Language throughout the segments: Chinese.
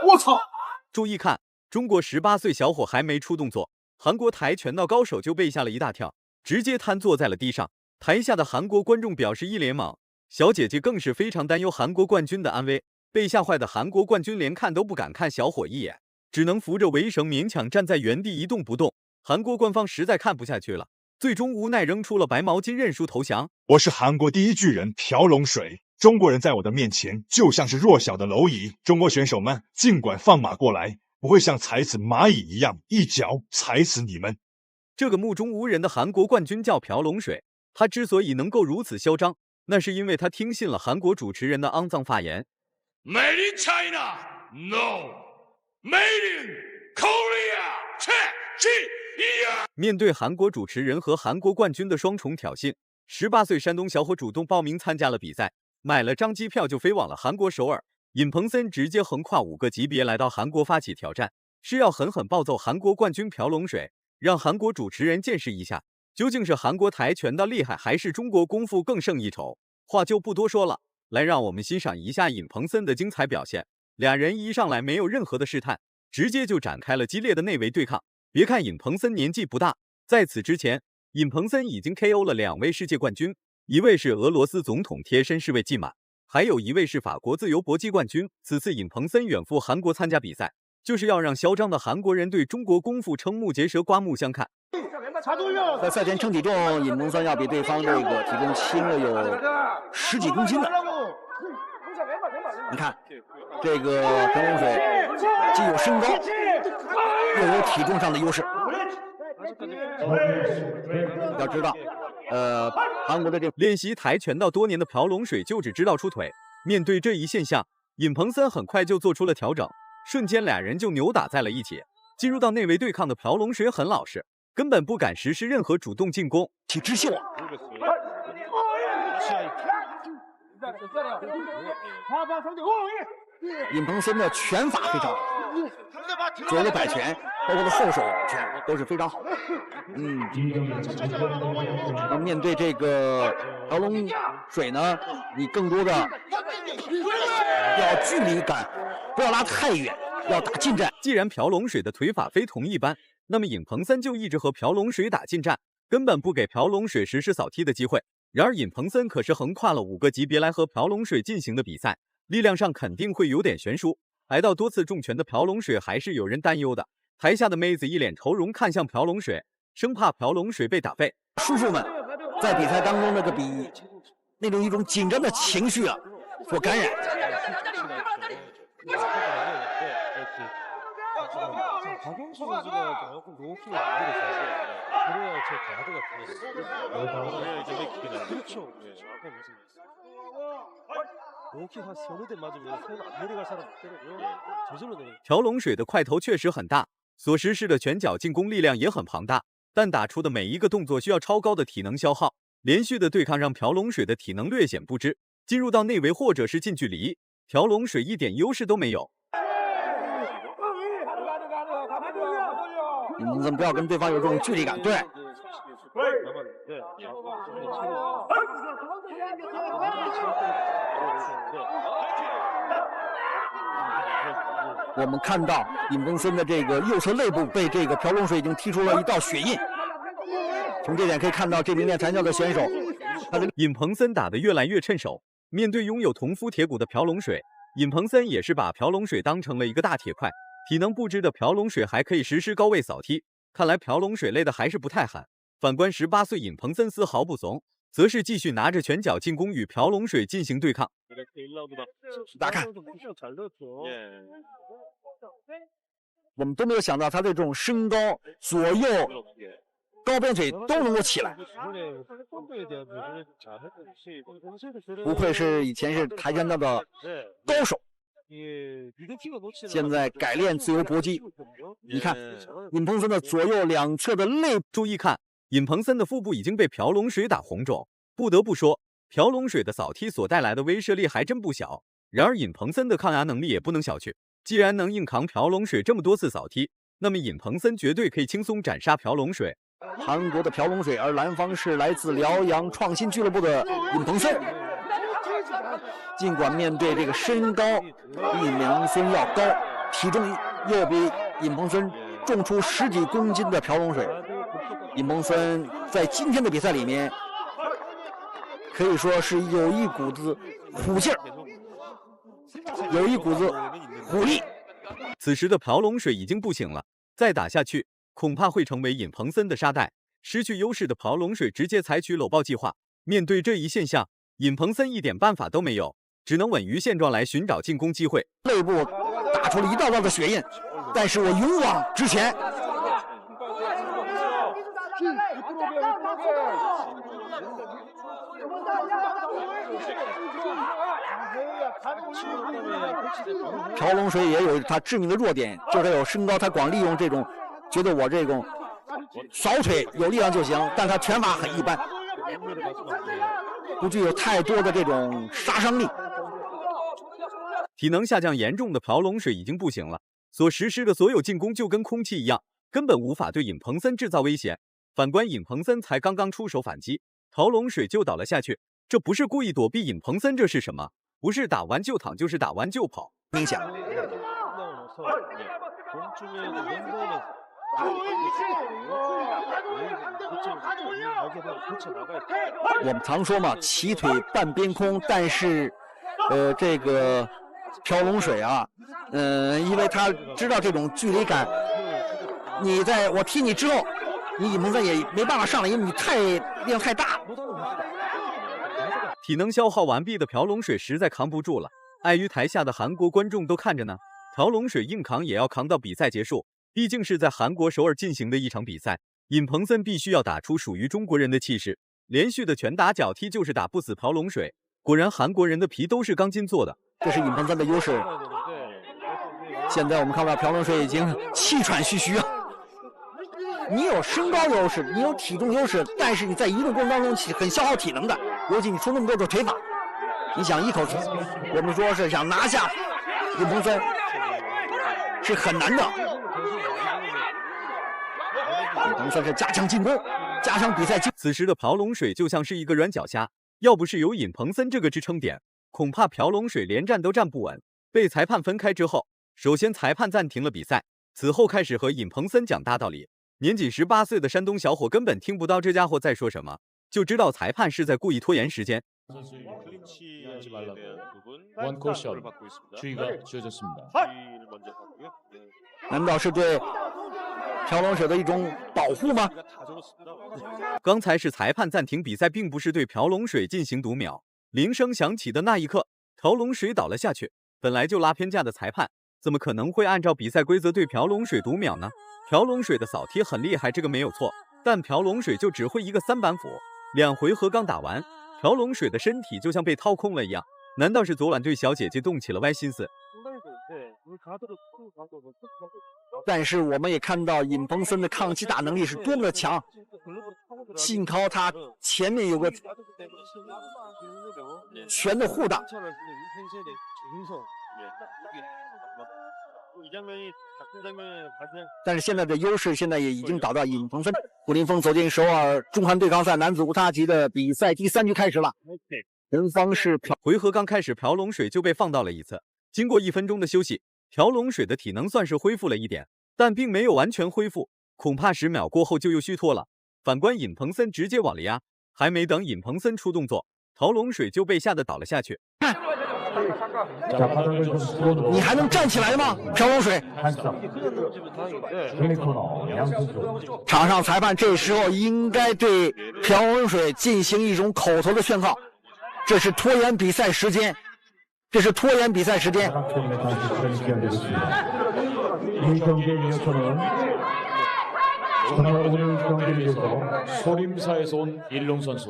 我操！注意看，中国18岁小伙还没出动作，韩国跆拳道高手就被吓了一大跳，直接瘫坐在了地上。台下的韩国观众表示一脸懵，小姐姐更是非常担忧韩国冠军的安危。被吓坏的韩国冠军连看都不敢看小伙一眼，只能扶着围绳勉强站在原地一动不动。韩国官方实在看不下去了，最终无奈扔出了白毛巾认输投降。我是韩国第一巨人朴龙水，中国人在我的面前就像是弱小的蝼蚁。中国选手们尽管放马过来，不会像踩死蚂蚁一样一脚踩死你们。这个目中无人的韩国冠军叫朴龙水，他之所以能够如此嚣张，那是因为他听信了韩国主持人的肮脏发言。Made in China, no. Made in Korea, check. 面对韩国主持人和韩国冠军的双重挑衅，18岁山东小伙主动报名参加了比赛，买了张机票就飞往了韩国首尔。尹鹏森直接横跨5个级别来到韩国发起挑战，是要狠狠暴揍韩国冠军朴龙水，让韩国主持人见识一下，究竟是韩国跆拳道厉害，还是中国功夫更胜一筹。话就不多说了，来让我们欣赏一下尹鹏森的精彩表现。俩人一上来没有任何的试探，直接就展开了激烈的内围对抗。别看尹鹏森年纪不大，在此之前，尹鹏森已经 KO 了2位世界冠军，一位是俄罗斯总统贴身侍卫季满，还有一位是法国自由搏击冠军。此次尹鹏森远赴韩国参加比赛，就是要让嚣张的韩国人对中国功夫瞠目结舌、刮目相看。在赛前称体重，尹鹏森要比对方这个体重轻了有10几公斤呢。你看，这个朴龙水既有身高，又有体重上的优势。要知道，韩国的这练习跆拳道多年的朴龙水就只知道出腿。面对这一现象，尹鹏森很快就做出了调整，瞬间俩人就扭打在了一起。进入到内围对抗的朴龙水很老实，根本不敢实施任何主动进攻。体知性。尹鹏森的拳法非常好，左右的摆拳，包括的后手拳都是非常好的。那面对这个朴龙水呢，你更多的要距离感，不要拉太远，要打近战。既然朴龙水的腿法非同一般，那么尹鹏森就一直和朴龙水打近战，根本不给朴龙水实施扫踢的机会。然而尹鹏森可是横跨了5个级别来和朴龙水进行的比赛，力量上肯定会有点悬殊。挨到多次重拳的朴龙水还是有人担忧的。台下的妹子一脸愁容看向朴龙水，生怕朴龙水被打废。叔叔们在比赛当中那种一种紧张的情绪啊所感染。朴龙水的块头确实很大，所实施的拳脚进攻力量也很庞大，但打出的每一个动作需要超高的体能消耗。连续的对抗让朴龙水的体能略显不支，进入到内围或者是近距离，朴龙水一点优势都没有。你们不要跟对方有这种距离感，对。我们看到尹鹏森的这个右侧肋部被这个朴龙水已经踢出了一道血印。从这点可以看到，这名练跆拳道的选手，尹鹏森打得越来越趁手。面对拥有铜肤铁骨的朴龙水，尹鹏森也是把朴龙水当成了一个大铁块。体能不支的朴龙水还可以实施高位扫踢，看来朴龙水累的还是不太狠。反观18岁尹鹏森丝毫不怂，则是继续拿着拳脚进攻与朴龙水进行对抗。大家看，我们都没有想到他的这种身高，左右高边腿都能够起来，不愧是以前是跆拳道的高手。现在改练自由搏击，你看尹鹏森的左右两侧的肋，注意看，尹鹏森的腹部已经被朴龙水打红肿。不得不说，朴龙水的扫踢所带来的威慑力还真不小。然而尹鹏森的抗压能力也不能小觑，既然能硬扛朴龙水这么多次扫踢，那么尹鹏森绝对可以轻松斩杀朴龙水。韩国的朴龙水，而蓝方是来自辽阳创新俱乐部的尹鹏森。尽管面对这个身高比尹梦森要高，体重又比尹梦森重出10几公斤的朴龙水，尹梦森在今天的比赛里面可以说是有一股子虎劲儿，有一股子虎力。此时的朴龙水已经不行了，再打下去恐怕会成为尹鹏森的沙袋。失去优势的朴龙水直接采取搂抱计划。面对这一现象，尹鹏森一点办法都没有，只能稳于现状来寻找进攻机会。背部打出了一道道的血印，但是我勇往直前。朴龙水也有他致命的弱点，就是有身高，他光利用这种觉得我这种扫腿有力量就行，但他拳法很一般，不具有太多的这种杀伤力。体能下降严重的朴龙水已经不行了，所实施的所有进攻就跟空气一样，根本无法对尹鹏森制造威胁。反观尹鹏森才刚刚出手反击，朴龙水就倒了下去。这不是故意躲避尹鹏森，这是什么？不是打完就躺，就是打完就跑。明显。我们常说嘛，齐腿半边空，但是，这个朴龙水啊，因为他知道这种距离感，我踢你之后，你尹鹏森也没办法上来，因为你力量太大。体能消耗完毕的朴龙水实在扛不住了，碍于台下的韩国观众都看着呢，朴龙水硬扛也要扛到比赛结束。毕竟是在韩国首尔进行的一场比赛，尹鹏森必须要打出属于中国人的气势。连续的拳打脚踢就是打不死朴龙水。果然韩国人的皮都是钢筋做的，这是尹鹏森的优势。现在我们看到朴龙水已经气喘吁吁啊。你有身高优势，你有体重优势，但是你在移动过程当中很消耗体能的，尤其你出那么多的腿法，你想一口气，我们说是想拿下尹鹏森是很难的。尹鹏森是加强进攻，加强比赛。此时的朴龙水就像是一个软脚虾，要不是有尹鹏森这个支撑点，恐怕朴龙水连站都站不稳。被裁判分开之后，首先裁判暂停了比赛，此后开始和尹鹏森讲大道理。年仅18岁的山东小伙根本听不到这家伙在说什么，就知道裁判是在故意拖延时间。难道是对朴龙水的一种保护吗？刚才是裁判暂停比赛，并不是对朴龙水进行读秒。铃声响起的那一刻，朴龙水倒了下去。本来就拉偏架的裁判，怎么可能会按照比赛规则对朴龙水读秒呢？朴龙水的扫踢很厉害，这个没有错，但朴龙水就只会一个3板斧，2回合刚打完，朴龙水的身体就像被掏空了一样。难道是昨晚对小姐姐动起了歪心思？但是我们也看到尹鹏森的抗击打能力是多么的强，幸好他前面有个拳的护挡。但是现在的优势现在也已经找到尹鹏森。古林峰走进首尔中韩对抗赛男子无差级的比赛第3局开始了。人方是回合刚开始，朴龙水就被放到了一侧。经过1分钟的休息，朴龙水的体能算是恢复了一点，但并没有完全恢复，恐怕10秒过后就又虚脱了。反观尹鹏森直接往里压，还没等尹鹏森出动作，朴龙水就被吓得倒了下去。你还能站起来吗？朴龙水。场上裁判这时候应该对朴龙水进行一种口头的劝告，这是拖延比赛时间，这是拖延比赛时间。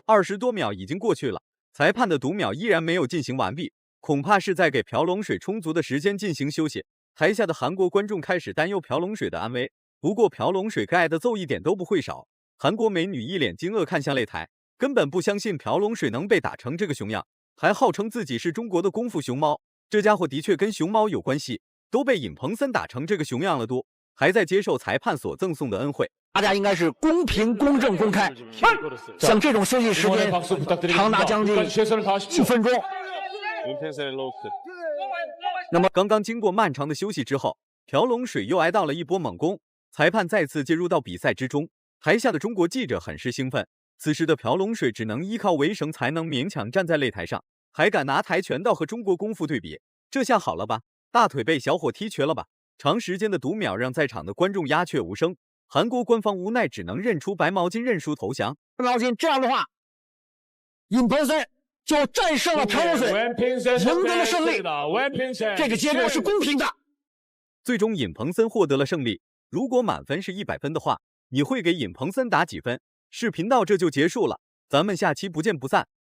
20多秒已经过去了，裁判的读秒依然没有进行完毕，恐怕是在给朴龙水充足的时间进行休息。台下的韩国观众开始担忧朴龙水的安危，不过朴龙水该挨的揍一点都不会少。韩国美女一脸惊愕看向擂台，根本不相信朴龙水能被打成这个熊样，还号称自己是中国的功夫熊猫。这家伙的确跟熊猫有关系，都被尹鹏森打成这个熊样了都，还在接受裁判所赠送的恩惠。大家应该是公平、公正、公开。像这种休息时间长达将近1分钟，那么刚刚经过漫长的休息之后，朴龙水又挨到了一波猛攻，裁判再次介入到比赛之中。台下的中国记者很是兴奋，此时的朴龙水只能依靠围绳才能勉强站在擂台上，还敢拿跆拳道和中国功夫对比，这下好了吧？大腿被小伙踢瘸了吧？长时间的读秒让在场的观众鸦雀无声，韩国官方无奈只能认出白毛巾认输投降。白毛巾这样的话，尹鹏森就战胜了朴龙水，赢得了胜利。这个结果是公平的。最终尹鹏森获得了胜利。如果满分是100分的话，你会给尹鹏森打几分？视频到这就结束了，咱们下期不见不散。